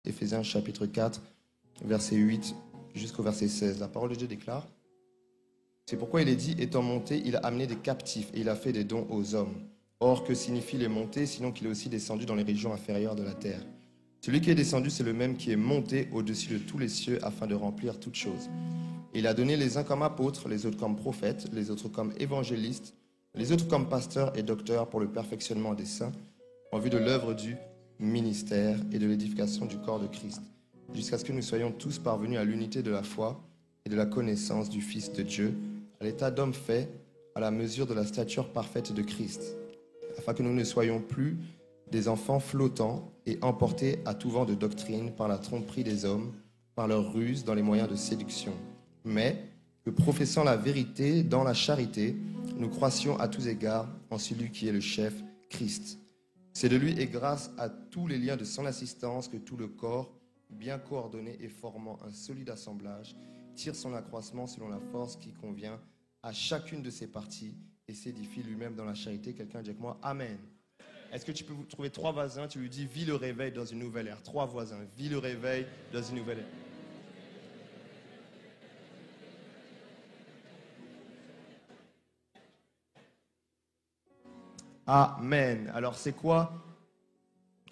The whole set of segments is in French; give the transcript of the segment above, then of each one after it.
Éphésiens chapitre 4, verset 8 jusqu'au verset 16. La parole de Dieu déclare: c'est pourquoi il est dit, étant monté, il a amené des captifs et il a fait des dons aux hommes. Or, que signifie les montées, sinon qu'il est aussi descendu dans les régions inférieures de la terre? Celui qui est descendu, c'est le même qui est monté au-dessus de tous les cieux afin de remplir toutes choses. Et il a donné les uns comme apôtres, les autres comme prophètes, les autres comme évangélistes, les autres comme pasteurs et docteurs pour le perfectionnement des saints, en vue de l'œuvre du ministère et de l'édification du corps de Christ, jusqu'à ce que nous soyons tous parvenus à l'unité de la foi et de la connaissance du Fils de Dieu, à l'état d'homme fait, à la mesure de la stature parfaite de Christ, afin que nous ne soyons plus des enfants flottants et emportés à tout vent de doctrine par la tromperie des hommes, par leur ruse dans les moyens de séduction, mais que, professant la vérité dans la charité, nous croissions à tous égards en celui qui est le chef, Christ. C'est de lui et grâce à tous les liens de son assistance que tout le corps, bien coordonné et formant un solide assemblage, tire son accroissement selon la force qui convient à chacune de ses parties et s'édifie lui-même dans la charité. Quelqu'un dit avec moi, Amen. Est-ce que tu peux trouver 3 voisins, tu lui dis, vis le réveil dans une nouvelle ère. 3 voisins, vis le réveil dans une nouvelle ère. Amen. Alors, c'est quoi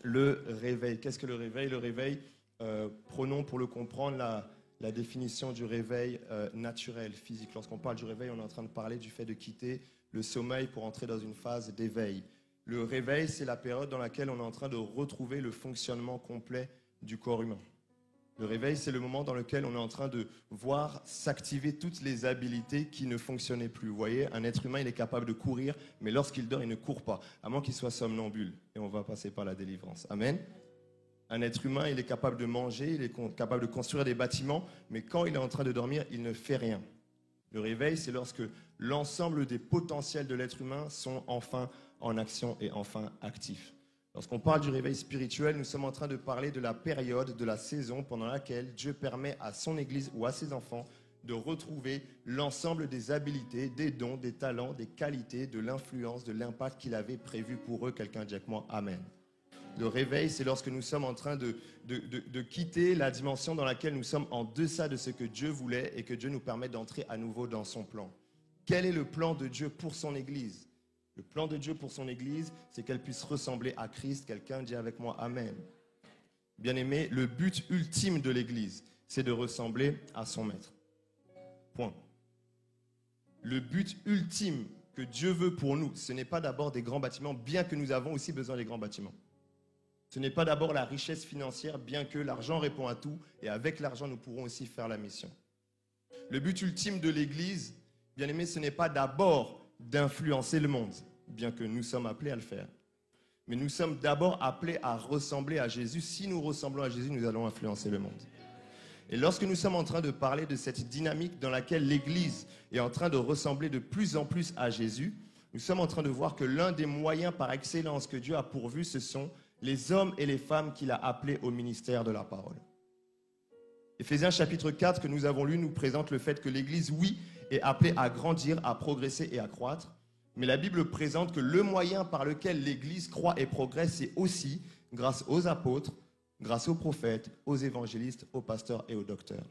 le réveil? Qu'est-ce que le réveil? Le réveil, prenons pour le comprendre la définition du réveil naturel, physique. Lorsqu'on parle du réveil, on est en train de parler du fait de quitter le sommeil pour entrer dans une phase d'éveil. Le réveil, c'est la période dans laquelle on est en train de retrouver le fonctionnement complet du corps humain. Le réveil, c'est le moment dans lequel on est en train de voir s'activer toutes les habiletés qui ne fonctionnaient plus. Vous voyez, un être humain, il est capable de courir, mais lorsqu'il dort, il ne court pas, à moins qu'il soit somnambule. Et on va passer par la délivrance. Amen. Un être humain, il est capable de manger, il est capable de construire des bâtiments, mais quand il est en train de dormir, il ne fait rien. Le réveil, c'est lorsque l'ensemble des potentiels de l'être humain sont enfin en action et enfin actifs. Lorsqu'on parle du réveil spirituel, nous sommes en train de parler de la période, de la saison pendant laquelle Dieu permet à son Église ou à ses enfants de retrouver l'ensemble des habiletés, des dons, des talents, des qualités, de l'influence, de l'impact qu'il avait prévu pour eux. Quelqu'un dit avec moi, Amen. Le réveil, c'est lorsque nous sommes en train de quitter la dimension dans laquelle nous sommes en deçà de ce que Dieu voulait et que Dieu nous permet d'entrer à nouveau dans son plan. Quel est le plan de Dieu pour son Église? Le plan de Dieu pour son Église, c'est qu'elle puisse ressembler à Christ. Quelqu'un dit avec moi Amen. Bien-aimé, le but ultime de l'Église, c'est de ressembler à son Maître. Point. Le but ultime que Dieu veut pour nous, ce n'est pas d'abord des grands bâtiments, bien que nous avons aussi besoin des grands bâtiments. Ce n'est pas d'abord la richesse financière, bien que l'argent répond à tout, et avec l'argent, nous pourrons aussi faire la mission. Le but ultime de l'Église, bien-aimé, ce n'est pas d'abord d'influencer le monde, bien que nous sommes appelés à le faire. Mais nous sommes d'abord appelés à ressembler à Jésus. Si nous ressemblons à Jésus, nous allons influencer le monde. Et lorsque nous sommes en train de parler de cette dynamique dans laquelle l'Église est en train de ressembler de plus en plus à Jésus, nous sommes en train de voir que l'un des moyens par excellence que Dieu a pourvu, ce sont les hommes et les femmes qu'il a appelés au ministère de la parole. Éphésiens chapitre 4 que nous avons lu nous présente le fait que l'Église, oui, est appelée à grandir, à progresser et à croître. Mais la Bible présente que le moyen par lequel l'Église croît et progresse, c'est aussi grâce aux apôtres, grâce aux prophètes, aux évangélistes, aux pasteurs et aux docteurs.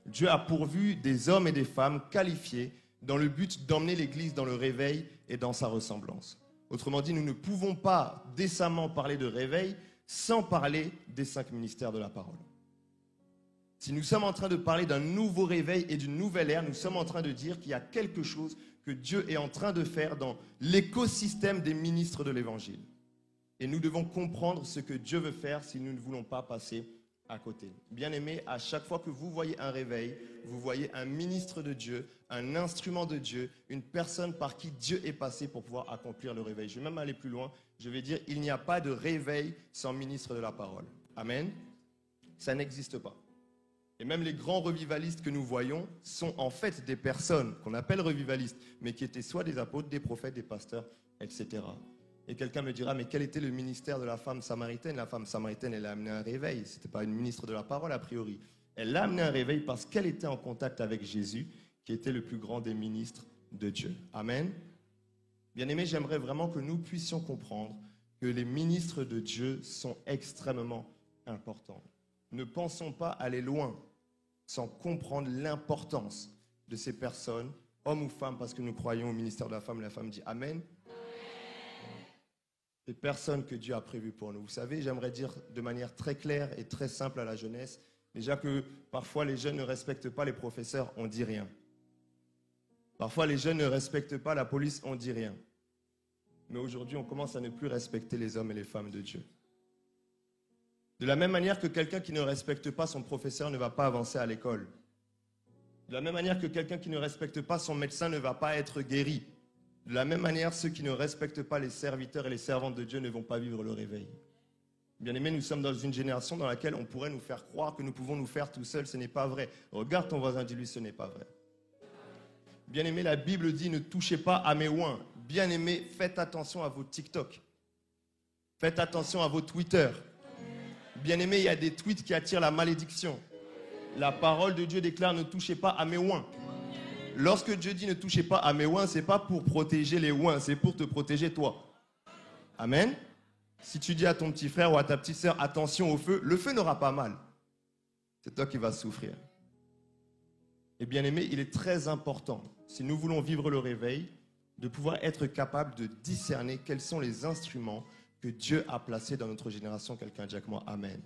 Dieu a pourvu des hommes et des femmes qualifiés dans le but d'emmener l'Église dans le réveil et dans sa ressemblance. Autrement dit, nous ne pouvons pas décemment parler de réveil sans parler des 5 ministères de la parole. Si nous sommes en train de parler d'un nouveau réveil et d'une nouvelle ère, nous sommes en train de dire qu'il y a quelque chose que Dieu est en train de faire dans l'écosystème des ministres de l'Évangile. Et nous devons comprendre ce que Dieu veut faire si nous ne voulons pas passer à côté. Bien-aimés, à chaque fois que vous voyez un réveil, vous voyez un ministre de Dieu, un instrument de Dieu, une personne par qui Dieu est passé pour pouvoir accomplir le réveil. Je vais même aller plus loin. Je vais dire, il n'y a pas de réveil sans ministre de la parole. Amen. Ça n'existe pas. Et même les grands revivalistes que nous voyons sont en fait des personnes qu'on appelle revivalistes, mais qui étaient soit des apôtres, des prophètes, des pasteurs, etc. Et quelqu'un me dira, mais quel était le ministère de la femme samaritaine? La femme samaritaine, elle a amené un réveil. Ce n'était pas une ministre de la parole, a priori. Elle a amené un réveil parce qu'elle était en contact avec Jésus, qui était le plus grand des ministres de Dieu. Amen. Bien-aimés, j'aimerais vraiment que nous puissions comprendre que les ministres de Dieu sont extrêmement importants. Ne pensons pas aller loin sans comprendre l'importance de ces personnes, hommes ou femmes, parce que nous croyons au ministère de la femme. La femme dit Amen. Les personnes que Dieu a prévues pour nous. Vous savez, j'aimerais dire de manière très claire et très simple à la jeunesse, déjà que parfois les jeunes ne respectent pas les professeurs, on ne dit rien. Parfois les jeunes ne respectent pas la police, on ne dit rien. Mais aujourd'hui, on commence à ne plus respecter les hommes et les femmes de Dieu. De la même manière que quelqu'un qui ne respecte pas son professeur ne va pas avancer à l'école. De la même manière que quelqu'un qui ne respecte pas son médecin ne va pas être guéri. De la même manière, ceux qui ne respectent pas les serviteurs et les servantes de Dieu ne vont pas vivre le réveil. Bien-aimés, nous sommes dans une génération dans laquelle on pourrait nous faire croire que nous pouvons nous faire tout seuls. Ce n'est pas vrai. Regarde ton voisin, dis-lui, ce n'est pas vrai. Bien-aimés, la Bible dit, ne touchez pas à mes oins. Bien-aimés, faites attention à vos TikTok. Faites attention à vos Twitter. Bien-aimés, il y a des tweets qui attirent la malédiction. La parole de Dieu déclare, ne touchez pas à mes oins. Lorsque Dieu dit ne touchez pas à mes oins, ce n'est pas pour protéger les oins, c'est pour te protéger toi. Amen. Si tu dis à ton petit frère ou à ta petite sœur, attention au feu, le feu n'aura pas mal. C'est toi qui vas souffrir. Et bien aimé, il est très important, si nous voulons vivre le réveil, de pouvoir être capable de discerner quels sont les instruments que Dieu a placés dans notre génération. Quelqu'un dit avec moi, Amen.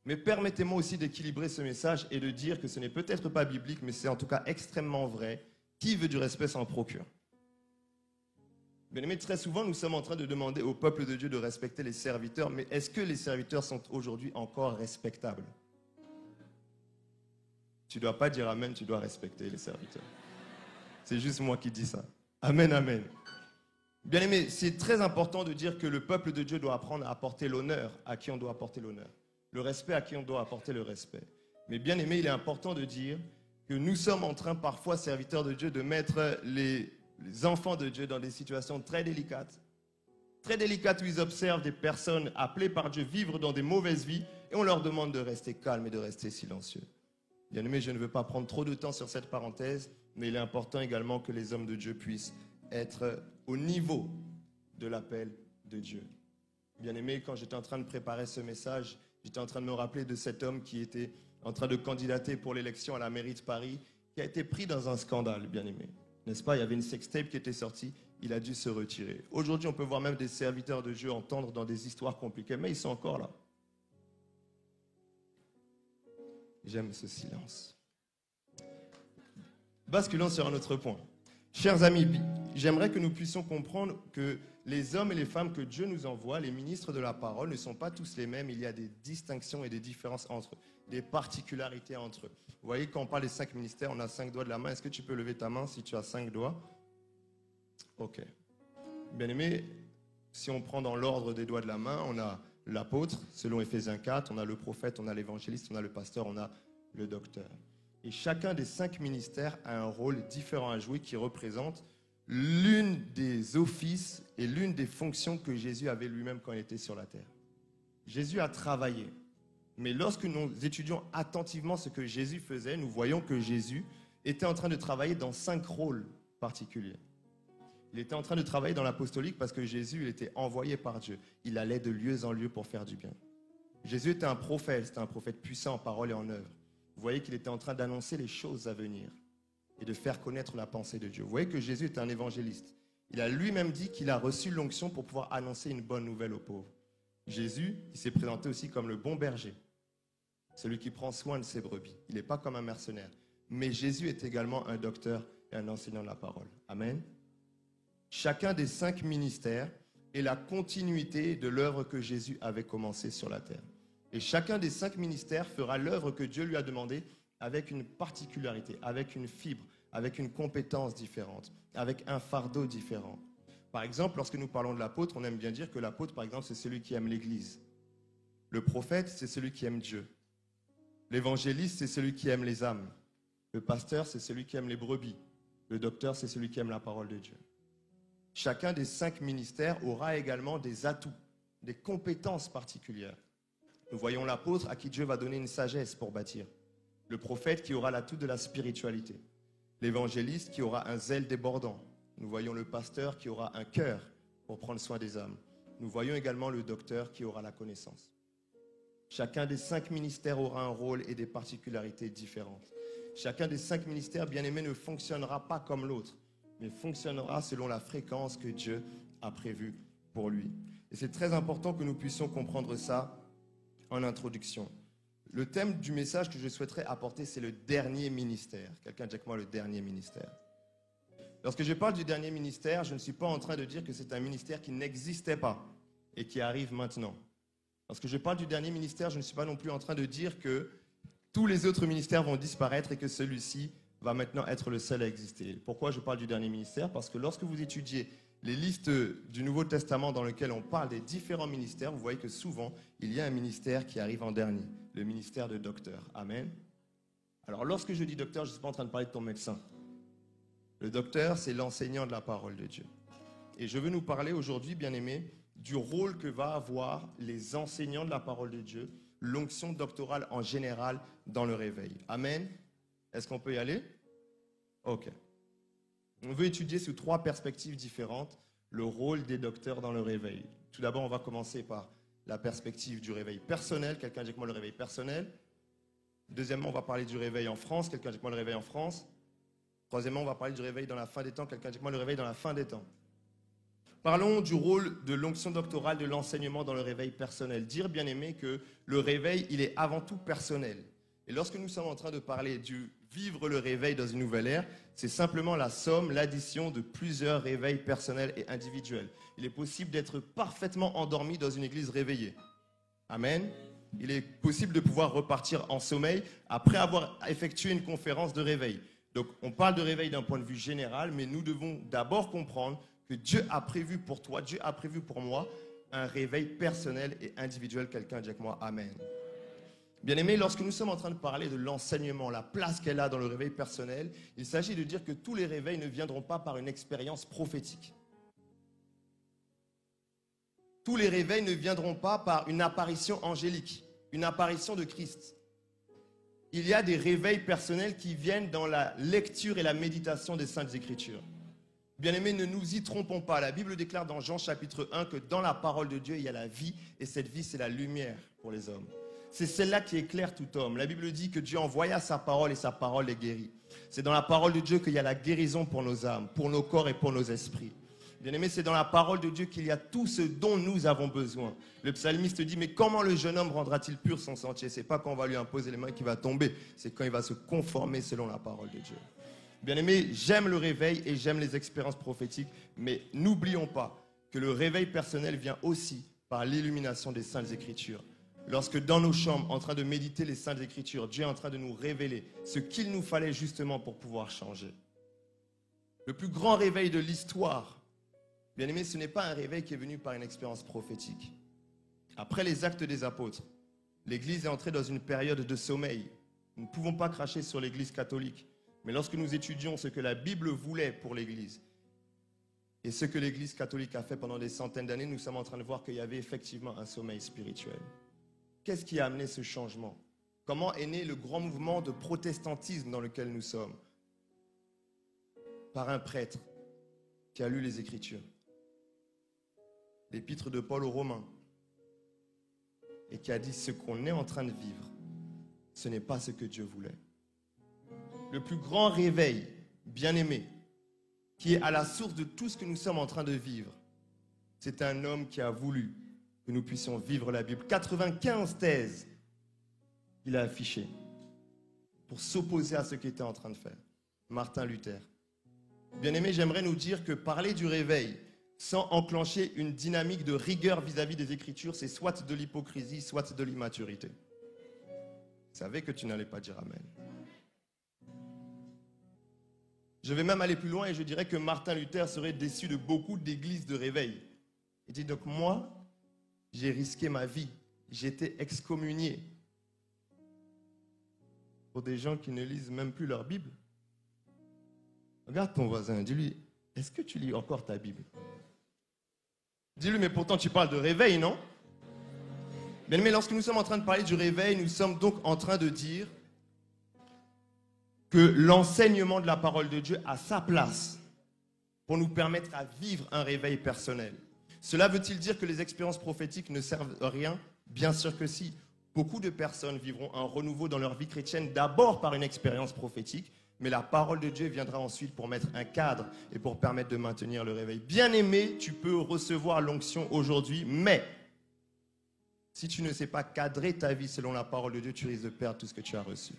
Mais permettez-moi aussi d'équilibrer ce message et de dire que ce n'est peut-être pas biblique, mais c'est en tout cas extrêmement vrai. Qui veut du respect s'en procure. Bien aimé, très souvent, nous sommes en train de demander au peuple de Dieu de respecter les serviteurs, mais est-ce que les serviteurs sont aujourd'hui encore respectables? Tu ne dois pas dire Amen, tu dois respecter les serviteurs. C'est juste moi qui dis ça. Amen, Amen. Bien aimé, c'est très important de dire que le peuple de Dieu doit apprendre à apporter l'honneur à qui on doit apporter l'honneur. Le respect à qui on doit apporter le respect. Mais bien aimé, il est important de dire que nous sommes en train parfois, serviteurs de Dieu, de mettre les enfants de Dieu dans des situations très délicates où ils observent des personnes appelées par Dieu vivre dans des mauvaises vies et on leur demande de rester calmes et de rester silencieux. Bien aimé, je ne veux pas prendre trop de temps sur cette parenthèse, mais il est important également que les hommes de Dieu puissent être au niveau de l'appel de Dieu. Bien aimé, quand j'étais en train de préparer ce message, j'étais en train de me rappeler de cet homme qui était en train de candidater pour l'élection à la mairie de Paris, qui a été pris dans un scandale, bien aimé. N'est-ce pas? Il y avait une sextape qui était sortie, il a dû se retirer. Aujourd'hui, on peut voir même des serviteurs de Dieu entendre dans des histoires compliquées, mais ils sont encore là. J'aime ce silence. Basculons sur un autre point. Chers amis, j'aimerais que nous puissions comprendre que les hommes et les femmes que Dieu nous envoie, les ministres de la parole, ne sont pas tous les mêmes. Il y a des distinctions et des différences entre eux, des particularités entre eux. Vous voyez, quand on parle des 5 ministères, on a 5 doigts de la main. Est-ce que tu peux lever ta main si tu as 5 doigts? Ok. Bien aimé, si on prend dans l'ordre des doigts de la main, on a l'apôtre, selon Éphésiens 4, on a le prophète, on a l'évangéliste, on a le pasteur, on a le docteur. Et chacun des 5 ministères a un rôle différent à jouer qui représente l'une des offices et l'une des fonctions que Jésus avait lui-même quand il était sur la terre. Jésus a travaillé. Mais lorsque nous étudions attentivement ce que Jésus faisait, nous voyons que Jésus était en train de travailler dans 5 rôles particuliers. Il était en train de travailler dans l'apostolique parce que Jésus il était envoyé par Dieu. Il allait de lieu en lieu pour faire du bien. Jésus était un prophète, c'était un prophète puissant en parole et en œuvre. Vous voyez qu'il était en train d'annoncer les choses à venir et de faire connaître la pensée de Dieu. Vous voyez que Jésus est un évangéliste. Il a lui-même dit qu'il a reçu l'onction pour pouvoir annoncer une bonne nouvelle aux pauvres. Jésus, il s'est présenté aussi comme le bon berger, celui qui prend soin de ses brebis. Il n'est pas comme un mercenaire. Mais Jésus est également un docteur et un enseignant de la parole. Amen. Chacun des 5 ministères est la continuité de l'œuvre que Jésus avait commencée sur la terre. Et chacun des 5 ministères fera l'œuvre que Dieu lui a demandée avec une particularité, avec une fibre, avec une compétence différente, avec un fardeau différent. Par exemple, lorsque nous parlons de l'apôtre, on aime bien dire que l'apôtre, par exemple, c'est celui qui aime l'Église. Le prophète, c'est celui qui aime Dieu. L'évangéliste, c'est celui qui aime les âmes. Le pasteur, c'est celui qui aime les brebis. Le docteur, c'est celui qui aime la parole de Dieu. Chacun des 5 ministères aura également des atouts, des compétences particulières. Nous voyons l'apôtre à qui Dieu va donner une sagesse pour bâtir. Le prophète qui aura l'atout de la spiritualité. L'évangéliste qui aura un zèle débordant. Nous voyons le pasteur qui aura un cœur pour prendre soin des âmes. Nous voyons également le docteur qui aura la connaissance. Chacun des 5 ministères aura un rôle et des particularités différentes. Chacun des 5 ministères, bien-aimés, ne fonctionnera pas comme l'autre, mais fonctionnera selon la fréquence que Dieu a prévue pour lui. Et c'est très important que nous puissions comprendre ça en introduction. Le thème du message que je souhaiterais apporter, c'est le dernier ministère. Quelqu'un dit avec moi le dernier ministère. Lorsque je parle du dernier ministère, je ne suis pas en train de dire que c'est un ministère qui n'existait pas et qui arrive maintenant. Lorsque je parle du dernier ministère, je ne suis pas non plus en train de dire que tous les autres ministères vont disparaître et que celui-ci va maintenant être le seul à exister. Pourquoi je parle du dernier ministère? Parce que lorsque vous étudiez les listes du Nouveau Testament dans lesquelles on parle des différents ministères, vous voyez que souvent, il y a un ministère qui arrive en dernier, le ministère de docteur. Amen. Alors, lorsque je dis docteur, je ne suis pas en train de parler de ton médecin. Le docteur, c'est l'enseignant de la parole de Dieu. Et je veux nous parler aujourd'hui, bien-aimés, du rôle que va avoir les enseignants de la parole de Dieu, l'onction doctorale en général dans le réveil. Amen. Est-ce qu'on peut y aller? Ok. On veut étudier sous 3 perspectives différentes le rôle des docteurs dans le réveil. Tout d'abord, on va commencer par la perspective du réveil personnel. Quelqu'un dit avec moi le réveil personnel. Deuxièmement, on va parler du réveil en France. Quelqu'un dit avec moi le réveil en France. Troisièmement, on va parler du réveil dans la fin des temps. Quelqu'un dit avec moi le réveil dans la fin des temps. Parlons du rôle de l'onction doctorale de l'enseignement dans le réveil personnel. Dire, bien aimé, que le réveil, il est avant tout personnel. Et lorsque nous sommes en train de parler du vivre le réveil dans une nouvelle ère, c'est simplement la somme, l'addition de plusieurs réveils personnels et individuels. Il est possible d'être parfaitement endormi dans une église réveillée. Amen. Il est possible de pouvoir repartir en sommeil après avoir effectué une conférence de réveil. Donc, on parle de réveil d'un point de vue général, mais nous devons d'abord comprendre que Dieu a prévu pour toi, Dieu a prévu pour moi un réveil personnel et individuel. Quelqu'un dit avec moi Amen. Bien-aimés, lorsque nous sommes en train de parler de l'enseignement, la place qu'elle a dans le réveil personnel, il s'agit de dire que tous les réveils ne viendront pas par une expérience prophétique. Tous les réveils ne viendront pas par une apparition angélique, une apparition de Christ. Il y a des réveils personnels qui viennent dans la lecture et la méditation des Saintes Écritures. Bien-aimés, ne nous y trompons pas. La Bible déclare dans Jean chapitre 1 que dans la parole de Dieu, il y a la vie, et cette vie, c'est la lumière pour les hommes. C'est celle-là qui éclaire tout homme. La Bible dit que Dieu envoya sa parole et sa parole les guérit. C'est dans la parole de Dieu qu'il y a la guérison pour nos âmes, pour nos corps et pour nos esprits. Bien-aimés, c'est dans la parole de Dieu qu'il y a tout ce dont nous avons besoin. Le psalmiste dit, mais comment le jeune homme rendra-t-il pur son sentier? C'est pas quand on va lui imposer les mains qu'il va tomber, c'est quand il va se conformer selon la parole de Dieu. Bien-aimés, j'aime le réveil et j'aime les expériences prophétiques, mais n'oublions pas que le réveil personnel vient aussi par l'illumination des Saintes Écritures. Lorsque dans nos chambres, en train de méditer les Saintes Écritures, Dieu est en train de nous révéler ce qu'il nous fallait justement pour pouvoir changer. Le plus grand réveil de l'histoire, bien aimé, ce n'est pas un réveil qui est venu par une expérience prophétique. Après les actes des apôtres, l'Église est entrée dans une période de sommeil. Nous ne pouvons pas cracher sur l'Église catholique. Mais lorsque nous étudions ce que la Bible voulait pour l'Église et ce que l'Église catholique a fait pendant des centaines d'années, nous sommes en train de voir qu'il y avait effectivement un sommeil spirituel. Qu'est-ce qui a amené ce changement? Comment est né le grand mouvement de protestantisme dans lequel nous sommes? Par un prêtre qui a lu les Écritures, l'épître de Paul aux Romains, et qui a dit ce qu'on est en train de vivre, ce n'est pas ce que Dieu voulait. Le plus grand réveil, bien-aimé, qui est à la source de tout ce que nous sommes en train de vivre, c'est un homme qui a voulu que nous puissions vivre la Bible. 95 thèses qu'il a affichées pour s'opposer à ce qu'il était en train de faire. Martin Luther. Bien-aimé, j'aimerais nous dire que parler du réveil sans enclencher une dynamique de rigueur vis-à-vis des Écritures, c'est soit de l'hypocrisie, soit de l'immaturité. Vous savez que tu n'allais pas dire Amen. Je vais même aller plus loin et je dirais que Martin Luther serait déçu de beaucoup d'églises de réveil. Il dit donc moi, j'ai risqué ma vie, j'ai été excommunié pour des gens qui ne lisent même plus leur Bible. Regarde ton voisin, dis-lui, est-ce que tu lis encore ta Bible? Dis-lui, mais pourtant tu parles de réveil, non? Bien, mais lorsque nous sommes en train de parler du réveil, nous sommes donc en train de dire que l'enseignement de la parole de Dieu a sa place pour nous permettre à vivre un réveil personnel. Cela veut-il dire que les expériences prophétiques ne servent à rien? Bien sûr que si. Beaucoup de personnes vivront un renouveau dans leur vie chrétienne d'abord par une expérience prophétique, mais la parole de Dieu viendra ensuite pour mettre un cadre et pour permettre de maintenir le réveil. Bien-aimé, tu peux recevoir l'onction aujourd'hui, mais si tu ne sais pas cadrer ta vie selon la parole de Dieu, tu risques de perdre tout ce que tu as reçu.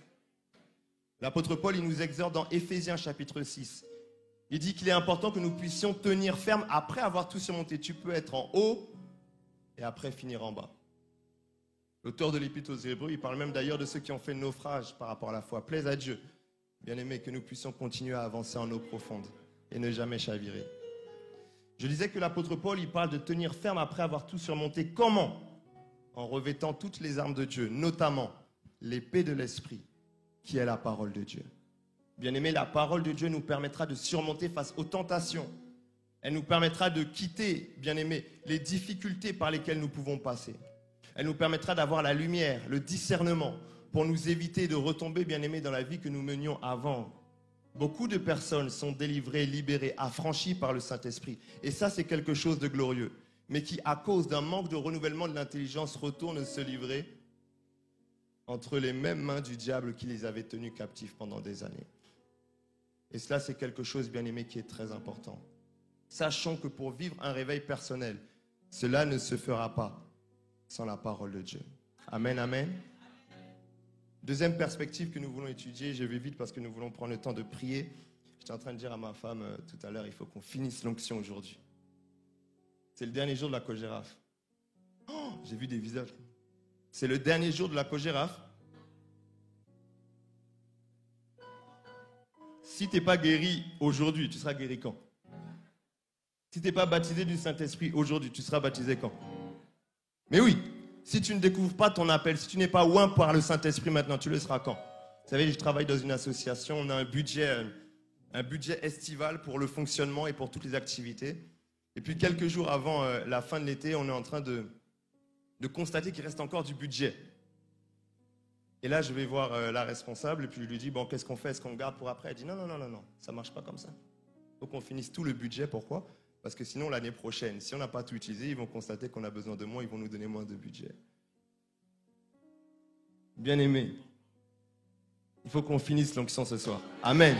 L'apôtre Paul, il nous exhorte dans Éphésiens chapitre 6. Il dit qu'il est important que nous puissions tenir ferme après avoir tout surmonté. Tu peux être en haut et après finir en bas. L'auteur de l'Épître aux Hébreux, il parle même d'ailleurs de ceux qui ont fait naufrage par rapport à la foi. Plaise à Dieu, bien aimé, que nous puissions continuer à avancer en eau profonde et ne jamais chavirer. Je disais que l'apôtre Paul, il parle de tenir ferme après avoir tout surmonté. Comment? En revêtant toutes les armes de Dieu, notamment l'épée de l'esprit, qui est la parole de Dieu. Bien aimé, la parole de Dieu nous permettra de surmonter face aux tentations. Elle nous permettra de quitter, bien aimé, les difficultés par lesquelles nous pouvons passer. Elle nous permettra d'avoir la lumière, le discernement, pour nous éviter de retomber, bien aimé, dans la vie que nous menions avant. Beaucoup de personnes sont délivrées, libérées, affranchies par le Saint-Esprit. Et ça, c'est quelque chose de glorieux. Mais qui, à cause d'un manque de renouvellement de l'intelligence, retournent se livrer entre les mêmes mains du diable qui les avait tenus captifs pendant des années. Et cela, c'est quelque chose, bien aimé, qui est très important. Sachons que pour vivre un réveil personnel, cela ne se fera pas sans la parole de Dieu. Amen, amen. Deuxième perspective que nous voulons étudier, je vais vite parce que nous voulons prendre le temps de prier. J'étais en train de dire à ma femme tout à l'heure, il faut qu'on finisse l'onction aujourd'hui. C'est le dernier jour de la Cogéraf. Oh, j'ai vu des visages. C'est le dernier jour de la Cogéraf. Si tu n'es pas guéri aujourd'hui, tu seras guéri quand? Si tu n'es pas baptisé du Saint-Esprit aujourd'hui, tu seras baptisé quand? Mais oui, si tu ne découvres pas ton appel, si tu n'es pas oint par le Saint-Esprit maintenant, tu le seras quand? Vous savez, je travaille dans une association, on a un budget estival pour le fonctionnement et pour toutes les activités. Et puis quelques jours avant la fin de l'été, on est en train de constater qu'il reste encore du budget. Et là, je vais voir la responsable et puis je lui dis, bon, qu'est-ce qu'on fait? Est-ce qu'on garde pour après? Elle dit, non, ça ne marche pas comme ça. Il faut qu'on finisse tout le budget. Pourquoi? Parce que sinon, l'année prochaine, si on n'a pas tout utilisé, ils vont constater qu'on a besoin de moins, ils vont nous donner moins de budget. Bien aimé, il faut qu'on finisse l'onction ce soir. Amen.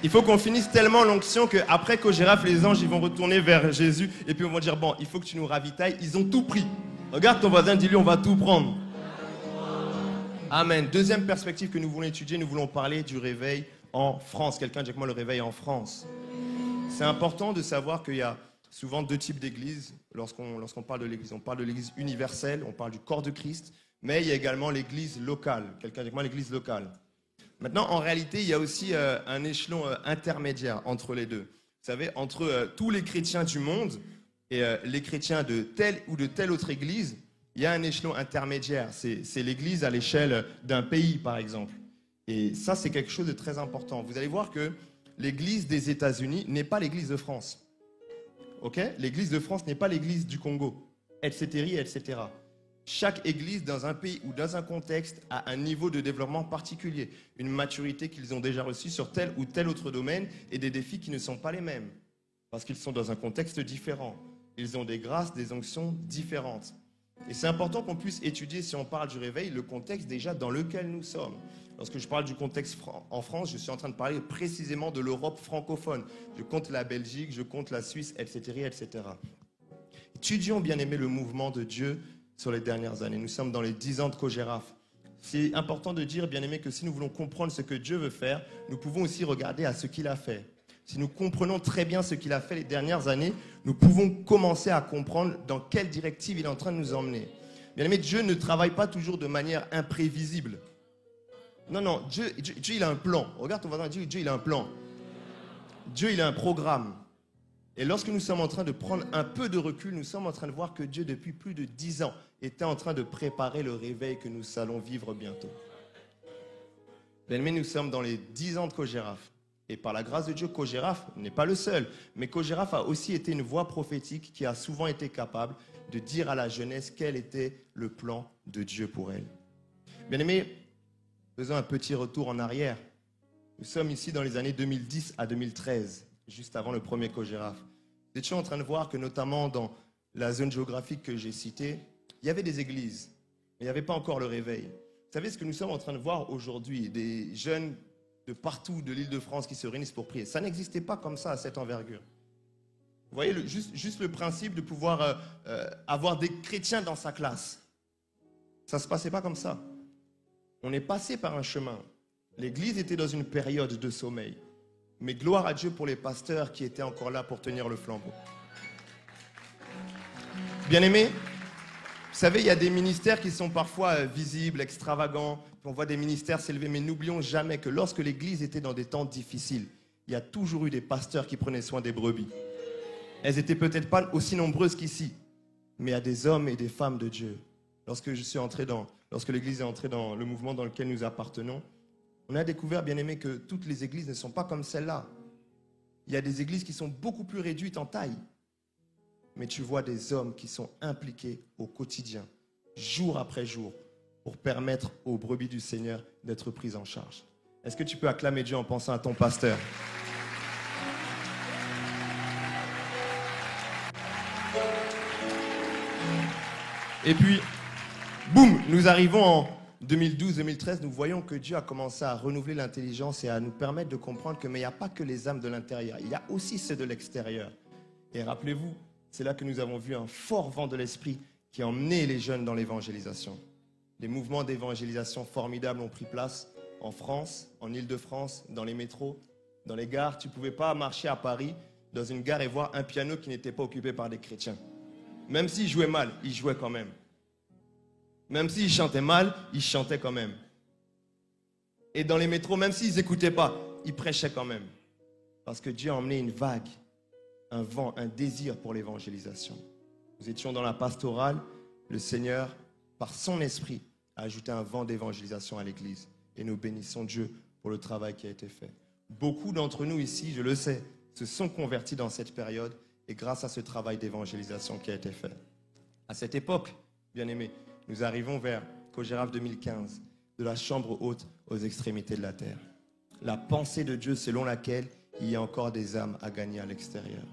Il faut qu'on finisse tellement l'onction qu'après Cogéraf, les anges ils vont retourner vers Jésus et puis on va dire, bon, il faut que tu nous ravitailles. Ils ont tout pris. Regarde ton voisin, dis-lui, on va tout prendre. Amen. Deuxième perspective que nous voulons étudier, nous voulons parler du réveil en France. Quelqu'un dit avec moi le réveil en France. C'est important de savoir qu'il y a souvent deux types d'églises lorsqu'on parle de l'église. On parle de l'église universelle, on parle du corps de Christ, mais il y a également l'église locale. Quelqu'un dit avec moi l'église locale. Maintenant, en réalité, il y a aussi un échelon intermédiaire entre les deux. Vous savez, entre tous les chrétiens du monde et les chrétiens de telle ou de telle autre église, il y a un échelon intermédiaire. C'est l'église à l'échelle d'un pays, par exemple. Et ça, c'est quelque chose de très important. Vous allez voir que l'église des États-Unis n'est pas l'église de France. Ok? L'église de France n'est pas l'église du Congo, etc., etc. Chaque église, dans un pays ou dans un contexte, a un niveau de développement particulier, une maturité qu'ils ont déjà reçue sur tel ou tel autre domaine et des défis qui ne sont pas les mêmes, parce qu'ils sont dans un contexte différent. Ils ont des grâces, des onctions différentes. Et c'est important qu'on puisse étudier, si on parle du réveil, le contexte déjà dans lequel nous sommes. Lorsque je parle du contexte en France, je suis en train de parler précisément de l'Europe francophone. Je compte la Belgique, je compte la Suisse, etc., etc. Étudions, bien aimé, le mouvement de Dieu sur les dernières années. Nous sommes dans les 10 ans de Cogéraf. C'est important de dire, bien aimé, que si nous voulons comprendre ce que Dieu veut faire, nous pouvons aussi regarder à ce qu'il a fait. Si nous comprenons très bien ce qu'il a fait les dernières années, nous pouvons commencer à comprendre dans quelle directive il est en train de nous emmener. Bien aimé, Dieu ne travaille pas toujours de manière imprévisible. Non, Dieu, il a un plan. Regarde ton voisin, Dieu, il a un plan. Dieu, il a un programme. Et lorsque nous sommes en train de prendre un peu de recul, nous sommes en train de voir que Dieu, depuis plus de 10 ans, était en train de préparer le réveil que nous allons vivre bientôt. Bien aimé, nous sommes dans les 10 ans de Cogéraf. Et par la grâce de Dieu, Cogéraf n'est pas le seul. Mais Cogéraf a aussi été une voix prophétique qui a souvent été capable de dire à la jeunesse quel était le plan de Dieu pour elle. Bien aimé, faisons un petit retour en arrière. Nous sommes ici dans les années 2010 à 2013, juste avant le premier Cogéraf. Nous étions en train de voir que notamment dans la zone géographique que j'ai citée, il y avait des églises. il n'y avait pas encore le réveil. Vous savez ce que nous sommes en train de voir aujourd'hui? Des jeunes de partout de l'Île-de-France qui se réunissent pour prier. Ça n'existait pas comme ça à cette envergure. Vous voyez, juste le principe de pouvoir avoir des chrétiens dans sa classe. Ça ne se passait pas comme ça. On est passé par un chemin. L'Église était dans une période de sommeil. Mais gloire à Dieu pour les pasteurs qui étaient encore là pour tenir le flambeau. Bien-aimés, vous savez, il y a des ministères qui sont parfois visibles, extravagants. On voit des ministères s'élever, mais n'oublions jamais que lorsque l'Église était dans des temps difficiles, il y a toujours eu des pasteurs qui prenaient soin des brebis. Elles n'étaient peut-être pas aussi nombreuses qu'ici, mais il y a des hommes et des femmes de Dieu. Lorsque l'Église est entrée dans le mouvement dans lequel nous appartenons, on a découvert, bien aimé, que toutes les églises ne sont pas comme celle-là. Il y a des églises qui sont beaucoup plus réduites en taille. Mais tu vois des hommes qui sont impliqués au quotidien, jour après jour, pour permettre aux brebis du Seigneur d'être prises en charge. Est-ce que tu peux acclamer Dieu en pensant à ton pasteur? Et puis, boum, nous arrivons en 2012-2013, nous voyons que Dieu a commencé à renouveler l'intelligence et à nous permettre de comprendre que mais il n'y a pas que les âmes de l'intérieur, il y a aussi ceux de l'extérieur. Et rappelez-vous, c'est là que nous avons vu un fort vent de l'esprit qui a emmené les jeunes dans l'évangélisation. Des mouvements d'évangélisation formidables ont pris place en France, en Île-de-France, dans les métros, dans les gares. Tu ne pouvais pas marcher à Paris, dans une gare, et voir un piano qui n'était pas occupé par des chrétiens. Même s'ils jouaient mal, ils jouaient quand même. Même s'ils chantaient mal, ils chantaient quand même. Et dans les métros, même s'ils n'écoutaient pas, ils prêchaient quand même. Parce que Dieu a emmené une vague, un vent, un désir pour l'évangélisation. Nous étions dans la pastorale, le Seigneur, par son esprit, a ajouté un vent d'évangélisation à l'Église. Et nous bénissons Dieu pour le travail qui a été fait. Beaucoup d'entre nous ici, je le sais, se sont convertis dans cette période et grâce à ce travail d'évangélisation qui a été fait. À cette époque, bien aimés, nous arrivons vers Cogéraf 2015, de la chambre haute aux extrémités de la terre. La pensée de Dieu selon laquelle il y a encore des âmes à gagner à l'extérieur.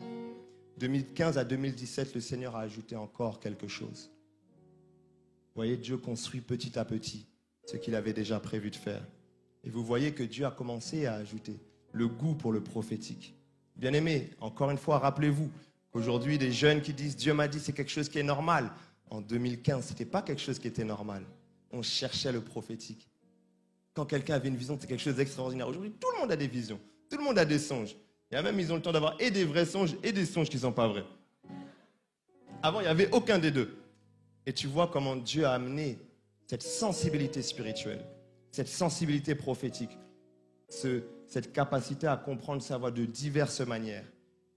2015 à 2017, le Seigneur a ajouté encore quelque chose. Vous voyez, Dieu construit petit à petit ce qu'il avait déjà prévu de faire. Et vous voyez que Dieu a commencé à ajouter le goût pour le prophétique. Bien aimé, encore une fois, rappelez-vous qu'aujourd'hui, des jeunes qui disent « Dieu m'a dit, c'est quelque chose qui est normal ». En 2015, ce n'était pas quelque chose qui était normal. On cherchait le prophétique. Quand quelqu'un avait une vision, c'est quelque chose d'extraordinaire. Aujourd'hui, tout le monde a des visions. Tout le monde a des songes. Il y a même, ils ont le temps d'avoir et des vrais songes et des songes qui ne sont pas vrais. Avant, il n'y avait aucun des deux. Et tu vois comment Dieu a amené cette sensibilité spirituelle, cette sensibilité prophétique, cette capacité à comprendre sa voix de diverses manières.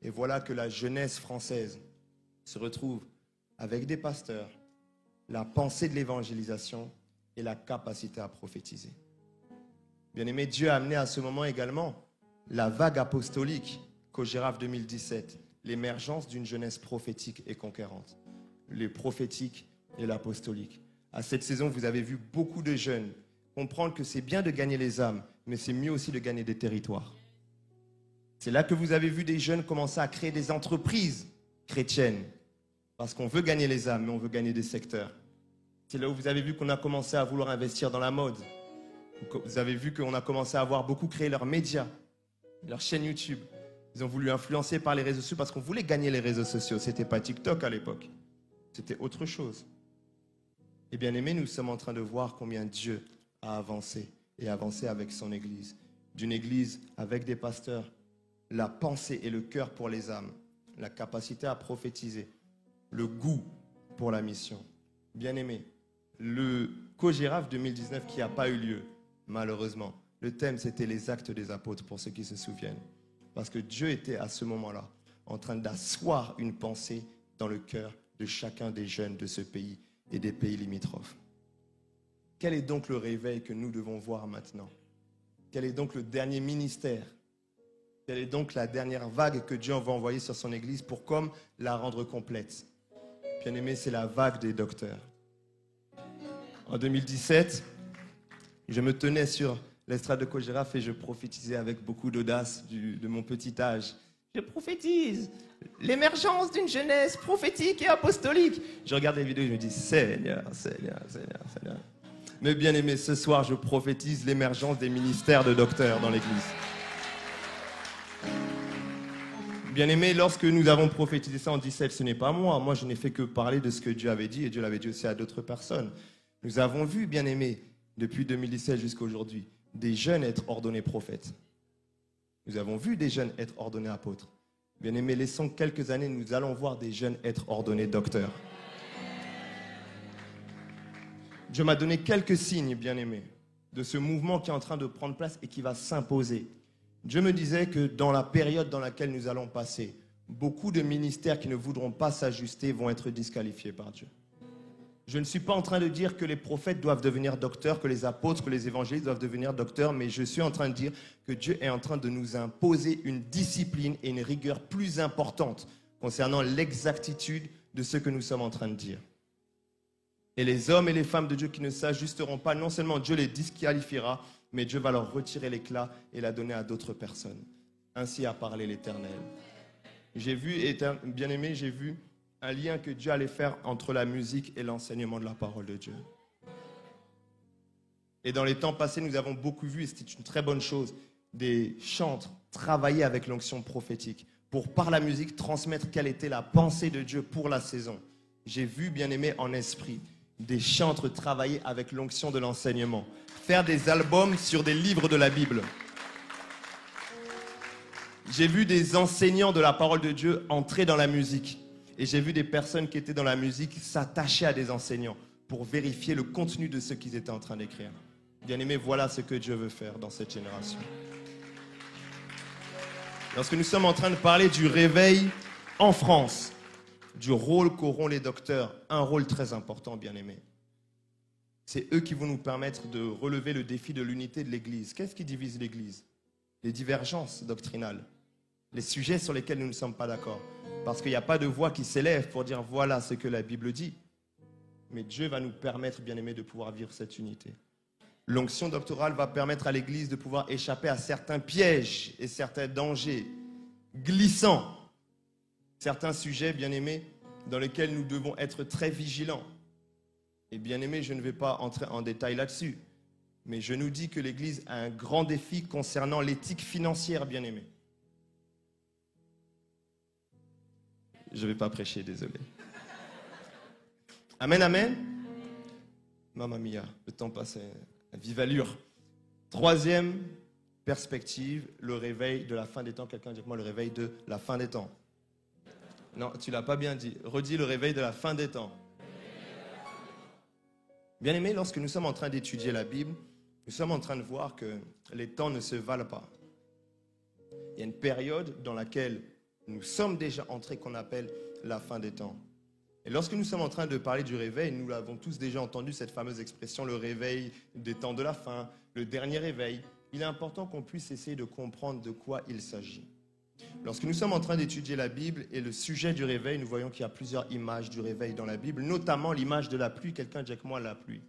Et voilà que la jeunesse française se retrouve avec des pasteurs, la pensée de l'évangélisation et la capacité à prophétiser. Bien-aimé, Dieu a amené à ce moment également la vague apostolique, Cogéraf 2017, l'émergence d'une jeunesse prophétique et conquérante. Les prophétiques et l'apostolique. À cette saison, vous avez vu beaucoup de jeunes comprendre que c'est bien de gagner les âmes, mais c'est mieux aussi de gagner des territoires. C'est là que vous avez vu des jeunes commencer à créer des entreprises chrétiennes, parce qu'on veut gagner les âmes, mais on veut gagner des secteurs. C'est là où vous avez vu qu'on a commencé à vouloir investir dans la mode. Vous avez vu qu'on a commencé à avoir beaucoup créé leurs médias, leur chaîne YouTube. Ils ont voulu influencer par les réseaux sociaux parce qu'on voulait gagner les réseaux sociaux. Ce n'était pas TikTok à l'époque. C'était autre chose. Et bien aimé, nous sommes en train de voir combien Dieu a avancé et avancé avec son Église. D'une Église avec des pasteurs, la pensée et le cœur pour les âmes, la capacité à prophétiser, le goût pour la mission. Bien aimé, le Cogéraf 2019 qui n'a pas eu lieu, malheureusement, le thème c'était les actes des apôtres pour ceux qui se souviennent. Parce que Dieu était à ce moment-là en train d'asseoir une pensée dans le cœur de chacun des jeunes de ce pays et des pays limitrophes. Quel est donc le réveil que nous devons voir maintenant? Quel est donc le dernier ministère? Quelle est donc la dernière vague que Dieu va envoyer sur son Église pour comme la rendre complète? Bien aimé, c'est la vague des docteurs. En 2017, je me tenais sur l'estrade de Cogéraf et je prophétisais avec beaucoup d'audace de mon petit âge. Je prophétise l'émergence d'une jeunesse prophétique et apostolique. Je regarde les vidéos et je me dis, Seigneur, Seigneur, Seigneur, Seigneur. Mais bien aimé, ce soir, je prophétise l'émergence des ministères de docteurs dans l'Église. Bien aimé, lorsque nous avons prophétisé ça en 2017, ce n'est pas moi. Moi, je n'ai fait que parler de ce que Dieu avait dit et Dieu l'avait dit aussi à d'autres personnes. Nous avons vu, bien aimé, depuis 2017 jusqu'à aujourd'hui, des jeunes être ordonnés prophètes. Nous avons vu des jeunes être ordonnés apôtres. Bien aimé, laissons quelques années, nous allons voir des jeunes être ordonnés docteurs. Dieu m'a donné quelques signes, bien aimé, de ce mouvement qui est en train de prendre place et qui va s'imposer. Dieu me disait que dans la période dans laquelle nous allons passer, beaucoup de ministères qui ne voudront pas s'ajuster vont être disqualifiés par Dieu. Je ne suis pas en train de dire que les prophètes doivent devenir docteurs, que les apôtres, que les évangélistes doivent devenir docteurs, mais je suis en train de dire que Dieu est en train de nous imposer une discipline et une rigueur plus importante concernant l'exactitude de ce que nous sommes en train de dire. Et les hommes et les femmes de Dieu qui ne s'ajusteront pas, non seulement Dieu les disqualifiera, mais Dieu va leur retirer l'éclat et la donner à d'autres personnes. Ainsi a parlé l'Éternel. J'ai vu, bien aimé, j'ai vu un lien que Dieu allait faire entre la musique et l'enseignement de la parole de Dieu. Et dans les temps passés, nous avons beaucoup vu, et c'était une très bonne chose, des chantres travailler avec l'onction prophétique pour, par la musique, transmettre quelle était la pensée de Dieu pour la saison. J'ai vu, bien aimé, en esprit, des chantres travailler avec l'onction de l'enseignement, faire des albums sur des livres de la Bible. J'ai vu des enseignants de la parole de Dieu entrer dans la musique. Et j'ai vu des personnes qui étaient dans la musique s'attacher à des enseignants pour vérifier le contenu de ce qu'ils étaient en train d'écrire. Bien aimé, voilà ce que Dieu veut faire dans cette génération. Lorsque nous sommes en train de parler du réveil en France, du rôle qu'auront les docteurs, un rôle très important, bien aimé. C'est eux qui vont nous permettre de relever le défi de l'unité de l'Église. Qu'est-ce qui divise l'Église? Les divergences doctrinales, les sujets sur lesquels nous ne sommes pas d'accord. Parce qu'il n'y a pas de voix qui s'élève pour dire voilà ce que la Bible dit. Mais Dieu va nous permettre, bien aimé, de pouvoir vivre cette unité. L'onction doctorale va permettre à l'Église de pouvoir échapper à certains pièges et certains dangers glissants. Certains sujets, bien aimés, dans lesquels nous devons être très vigilants. Et bien aimé, je ne vais pas entrer en détail là-dessus. Mais je nous dis que l'Église a un grand défi concernant l'éthique financière, bien aimé. Je ne vais pas prêcher, désolé. Amen, amen. Mamma mia, le temps passe à vive allure. Troisième perspective, le réveil de la fin des temps. Quelqu'un dit moi le réveil de la fin des temps. Non, tu ne l'as pas bien dit. Redis le réveil de la fin des temps. Bien aimé, lorsque nous sommes en train d'étudier la Bible, nous sommes en train de voir que les temps ne se valent pas. Il y a une période dans laquelle nous sommes déjà entrés qu'on appelle la fin des temps. Et lorsque nous sommes en train de parler du réveil, nous l'avons tous déjà entendu, cette fameuse expression, le réveil des temps de la fin, le dernier réveil. Il est important qu'on puisse essayer de comprendre de quoi il s'agit. Lorsque nous sommes en train d'étudier la Bible et le sujet du réveil, nous voyons qu'il y a plusieurs images du réveil dans la Bible, notamment l'image de la pluie. Quelqu'un dit avec moi la pluie.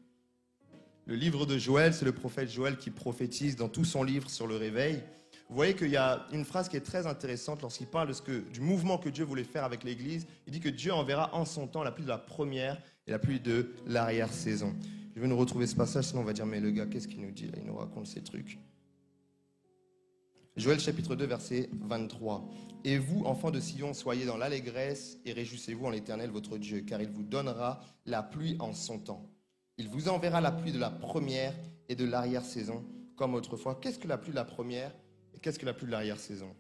Le livre de Joël, c'est le prophète Joël qui prophétise dans tout son livre sur le réveil. Vous voyez qu'il y a une phrase qui est très intéressante lorsqu'il parle du mouvement que Dieu voulait faire avec l'Église. Il dit que Dieu enverra en son temps la pluie de la première et la pluie de l'arrière-saison. Je vais nous retrouver ce passage, sinon on va dire, mais le gars, qu'est-ce qu'il nous dit là? Il nous raconte ces trucs. Joël chapitre 2, verset 23. « Et vous, enfants de Sion, soyez dans l'allégresse et réjouissez-vous en l'Éternel votre Dieu, car il vous donnera la pluie en son temps. Il vous enverra la pluie de la première et de l'arrière-saison, comme autrefois. » Qu'est-ce que la pluie de la première et qu'est-ce que la pluie de l'arrière-saison?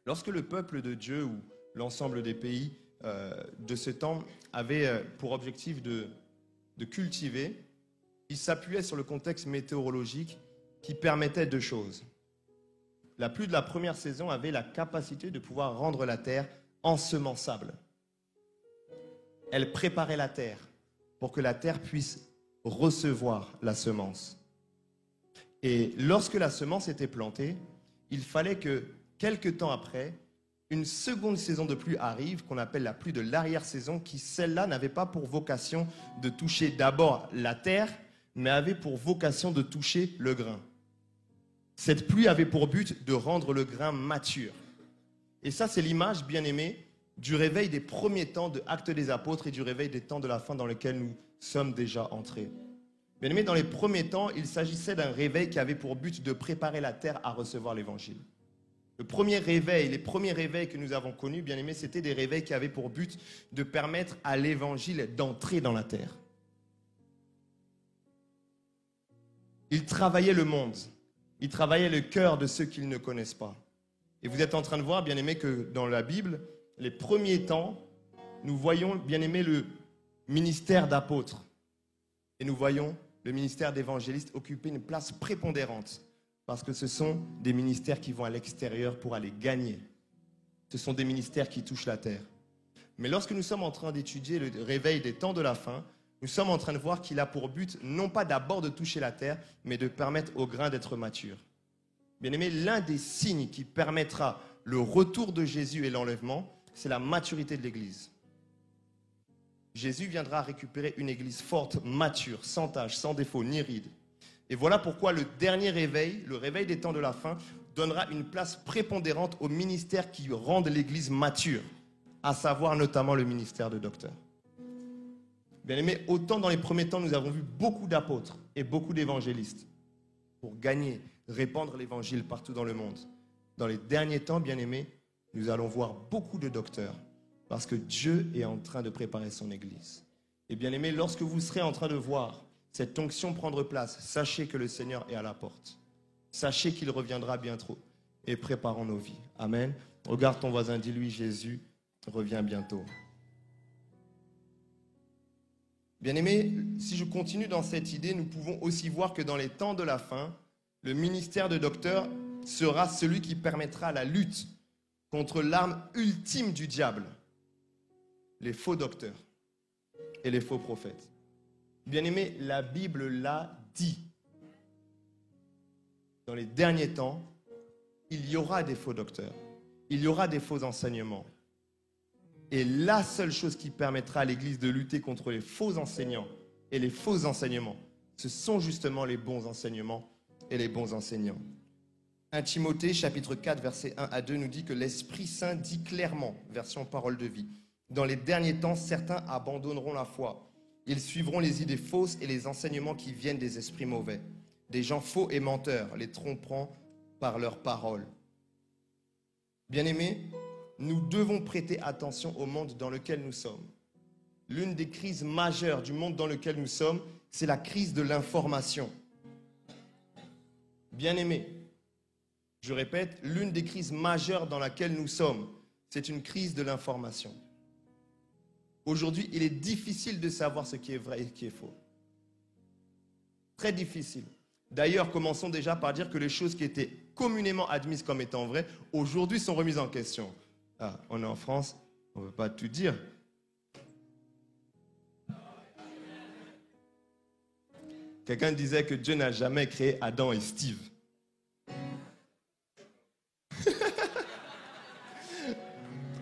Lorsque le peuple de Dieu ou l'ensemble des pays de ce temps avait pour objectif de cultiver, il s'appuyait sur le contexte météorologique qui permettait deux choses. La pluie de la première saison avait la capacité de pouvoir rendre la terre ensemençable. Elle préparait la terre pour que la terre puisse recevoir la semence. Et lorsque la semence était plantée, il fallait que, quelque temps après, une seconde saison de pluie arrive, qu'on appelle la pluie de l'arrière-saison, qui, celle-là, n'avait pas pour vocation de toucher d'abord la terre, mais avait pour vocation de toucher le grain. Cette pluie avait pour but de rendre le grain mature. Et ça, c'est l'image, bien aimée, du réveil des premiers temps de Actes des Apôtres et du réveil des temps de la fin dans lequel nous sommes déjà entrés. Bien aimé, dans les premiers temps, il s'agissait d'un réveil qui avait pour but de préparer la terre à recevoir l'évangile. Le premier réveil, les premiers réveils que nous avons connus, bien aimé, c'était des réveils qui avaient pour but de permettre à l'évangile d'entrer dans la terre. Il travaillait le monde, il travaillait le cœur de ceux qu'ils ne connaissent pas. Et vous êtes en train de voir, bien aimé, que dans la Bible, les premiers temps, nous voyons, bien aimé, le ministère d'apôtres. Et nous voyons le ministère d'évangéliste occuper une place prépondérante. Parce que ce sont des ministères qui vont à l'extérieur pour aller gagner. Ce sont des ministères qui touchent la terre. Mais lorsque nous sommes en train d'étudier le réveil des temps de la fin, nous sommes en train de voir qu'il a pour but non pas d'abord de toucher la terre, mais de permettre au grain d'être mature. Bien aimé, l'un des signes qui permettra le retour de Jésus et l'enlèvement, c'est la maturité de l'Église. Jésus viendra récupérer une Église forte, mature, sans tache, sans défaut, ni ride. Et voilà pourquoi le dernier réveil, le réveil des temps de la fin, donnera une place prépondérante aux ministères qui rendent l'Église mature, à savoir notamment le ministère de docteur. Bien aimé, autant dans les premiers temps, nous avons vu beaucoup d'apôtres et beaucoup d'évangélistes pour gagner, répandre l'évangile partout dans le monde. Dans les derniers temps, bien aimé, nous allons voir beaucoup de docteurs parce que Dieu est en train de préparer son Église. Et bien aimé, lorsque vous serez en train de voir cette onction prendre place, sachez que le Seigneur est à la porte. Sachez qu'il reviendra bientôt et préparons nos vies. Amen. Regarde ton voisin, dis-lui, Jésus revient bientôt. Bien-aimés, si je continue dans cette idée, nous pouvons aussi voir que dans les temps de la fin, le ministère de docteur sera celui qui permettra la lutte contre l'arme ultime du diable, les faux docteurs et les faux prophètes. Bien-aimés, la Bible l'a dit. Dans les derniers temps, il y aura des faux docteurs, il y aura des faux enseignements. Et la seule chose qui permettra à l'Église de lutter contre les faux enseignants et les faux enseignements, ce sont justement les bons enseignements et les bons enseignants. 1 Timothée, chapitre 4, versets 1 à 2, nous dit que l'Esprit Saint dit clairement, version parole de vie, dans les derniers temps, certains abandonneront la foi. Ils suivront les idées fausses et les enseignements qui viennent des esprits mauvais. Des gens faux et menteurs les tromperont par leurs paroles. Bien-aimés, nous devons prêter attention au monde dans lequel nous sommes. L'une des crises majeures du monde dans lequel nous sommes, c'est la crise de l'information. Bien-aimés, je répète, l'une des crises majeures dans laquelle nous sommes, c'est une crise de l'information. Aujourd'hui, il est difficile de savoir ce qui est vrai et ce qui est faux. Très difficile. D'ailleurs, commençons déjà par dire que les choses qui étaient communément admises comme étant vraies, aujourd'hui sont remises en question. Ah, on est en France, on ne veut pas tout dire. Quelqu'un disait que Dieu n'a jamais créé Adam et Steve.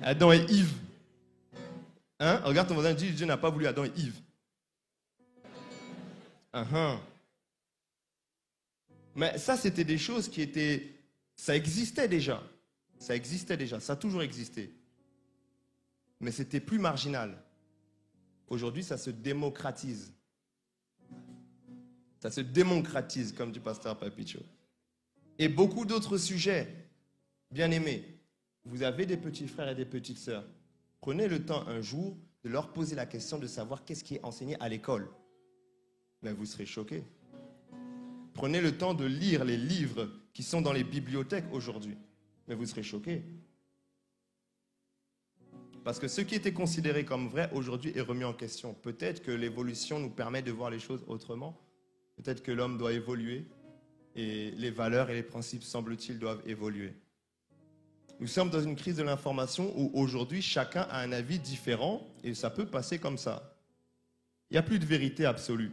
Adam et Yves. Hein? Regarde ton voisin, dis Dieu n'a pas voulu Adam et Yves. Mais ça, c'était des choses qui étaient... Ça existait déjà. Ça existait déjà. Ça a toujours existé. Mais c'était plus marginal. Aujourd'hui, ça se démocratise. Ça se démocratise, comme dit pasteur Papicho. Et beaucoup d'autres sujets, bien aimés. Vous avez des petits frères et des petites sœurs. Prenez le temps un jour de leur poser la question de savoir qu'est-ce qui est enseigné à l'école. Mais vous serez choqués. Prenez le temps de lire les livres qui sont dans les bibliothèques aujourd'hui. Mais vous serez choqués. Parce que ce qui était considéré comme vrai aujourd'hui est remis en question. Peut-être que l'évolution nous permet de voir les choses autrement. Peut-être que l'homme doit évoluer et les valeurs et les principes, semble-t-il, doivent évoluer. Nous sommes dans une crise de l'information où aujourd'hui chacun a un avis différent et ça peut passer comme ça. Il n'y a plus de vérité absolue.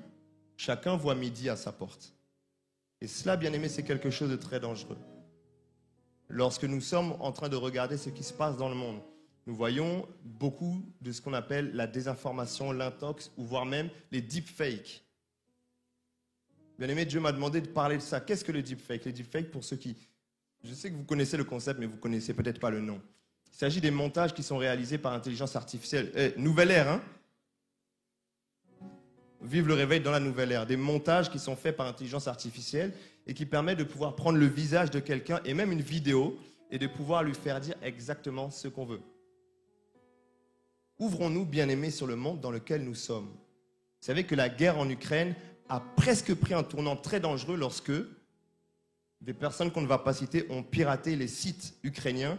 Chacun voit midi à sa porte. Et cela, bien aimé, c'est quelque chose de très dangereux. Lorsque nous sommes en train de regarder ce qui se passe dans le monde, nous voyons beaucoup de ce qu'on appelle la désinformation, l'intox, ou voire même les deepfakes. Bien aimé, Dieu m'a demandé de parler de ça. Qu'est-ce que le deepfake? Les deepfakes, pour ceux qui... Je sais que vous connaissez le concept, mais vous ne connaissez peut-être pas le nom. Il s'agit des montages qui sont réalisés par intelligence artificielle. Nouvelle ère, hein? Vive le réveil dans la nouvelle ère. Des montages qui sont faits par intelligence artificielle et qui permettent de pouvoir prendre le visage de quelqu'un et même une vidéo et de pouvoir lui faire dire exactement ce qu'on veut. Ouvrons-nous, bien-aimés, sur le monde dans lequel nous sommes. Vous savez que la guerre en Ukraine a presque pris un tournant très dangereux lorsque des personnes qu'on ne va pas citer ont piraté les sites ukrainiens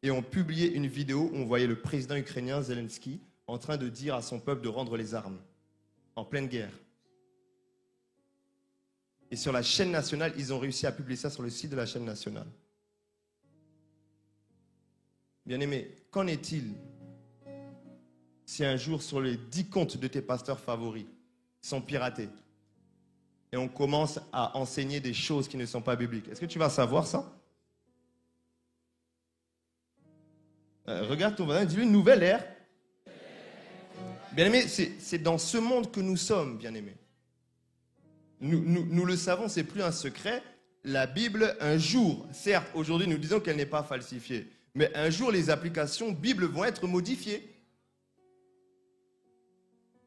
et ont publié une vidéo où on voyait le président ukrainien Zelensky en train de dire à son peuple de rendre les armes en pleine guerre. Et sur la chaîne nationale, ils ont réussi à publier ça sur le site de la chaîne nationale. Bien-aimé, qu'en est-il si un jour sur les 10 comptes de tes pasteurs favoris sont piratés et on commence à enseigner des choses qui ne sont pas bibliques? Est-ce que tu vas savoir ça? Regarde ton voisin, dis-lui une nouvelle ère. Bien-aimé, c'est dans ce monde que nous sommes, bien-aimé. Nous le savons, c'est plus un secret. La Bible, un jour, certes, aujourd'hui nous disons qu'elle n'est pas falsifiée, mais un jour les applications Bible vont être modifiées.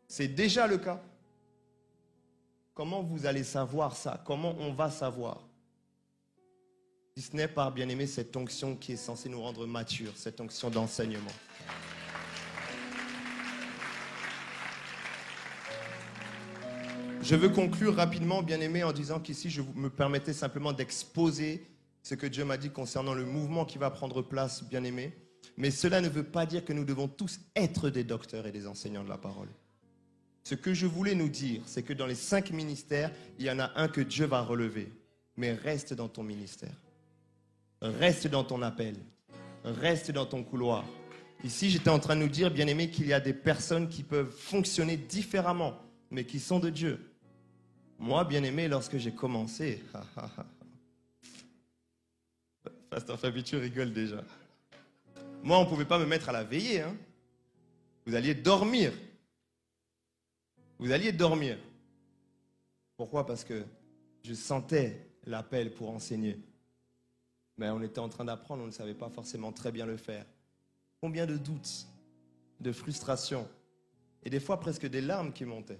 C'est déjà le cas. Comment vous allez savoir ça? Comment on va savoir? Si ce n'est par, bien-aimé, cette onction qui est censée nous rendre matures, cette onction d'enseignement. Je veux conclure rapidement, bien-aimé, en disant qu'ici, je me permettais simplement d'exposer ce que Dieu m'a dit concernant le mouvement qui va prendre place, bien-aimé. Mais cela ne veut pas dire que nous devons tous être des docteurs et des enseignants de la parole. Ce que je voulais nous dire, c'est que dans les 5 ministères, il y en a un que Dieu va relever. Mais reste dans ton ministère. Reste dans ton appel. Reste dans ton couloir. Ici, j'étais en train de nous dire, bien-aimé, qu'il y a des personnes qui peuvent fonctionner différemment, mais qui sont de Dieu. Moi, bien-aimé, lorsque j'ai commencé... Pasteur Fabi, tu rigoles déjà. Moi, on ne pouvait pas me mettre à la veillée. Hein. Vous alliez dormir. Vous alliez dormir. Pourquoi? Parce que je sentais l'appel pour enseigner. Mais on était en train d'apprendre, on ne savait pas forcément très bien le faire. Combien de doutes, de frustrations, et des fois presque des larmes qui montaient.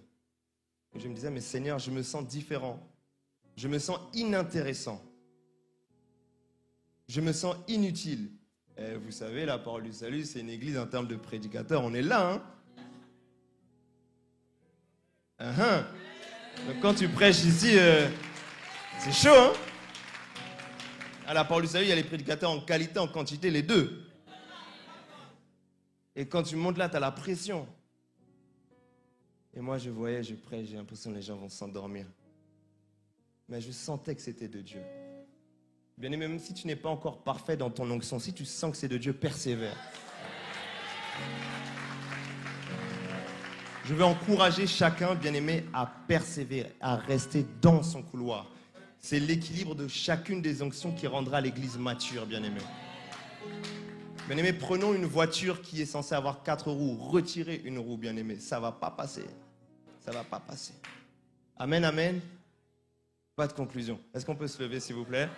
Et je me disais, mais Seigneur, je me sens différent. Je me sens inintéressant. Je me sens inutile. Et vous savez, la parole du salut, c'est une église en termes de prédicateurs. On est là, hein? Donc quand tu prêches ici, c'est chaud, hein? À la parole du salut, il y a les prédicateurs en qualité, en quantité, les deux. Et quand tu montes là, tu as la pression. Et moi, je voyais, je prêche, j'ai l'impression que les gens vont s'endormir. Mais je sentais que c'était de Dieu. Bien-aimé, même si tu n'es pas encore parfait dans ton onction, si tu sens que c'est de Dieu, persévère. Je veux encourager chacun, bien-aimé, à persévérer, à rester dans son couloir. C'est l'équilibre de chacune des onctions qui rendra l'église mature, bien-aimé. Bien-aimé, prenons une voiture qui est censée avoir 4 roues. Retirez une roue, bien-aimé. Ça ne va pas passer. Ça ne va pas passer. Amen, amen. Pas de conclusion. Est-ce qu'on peut se lever, s'il vous plaît?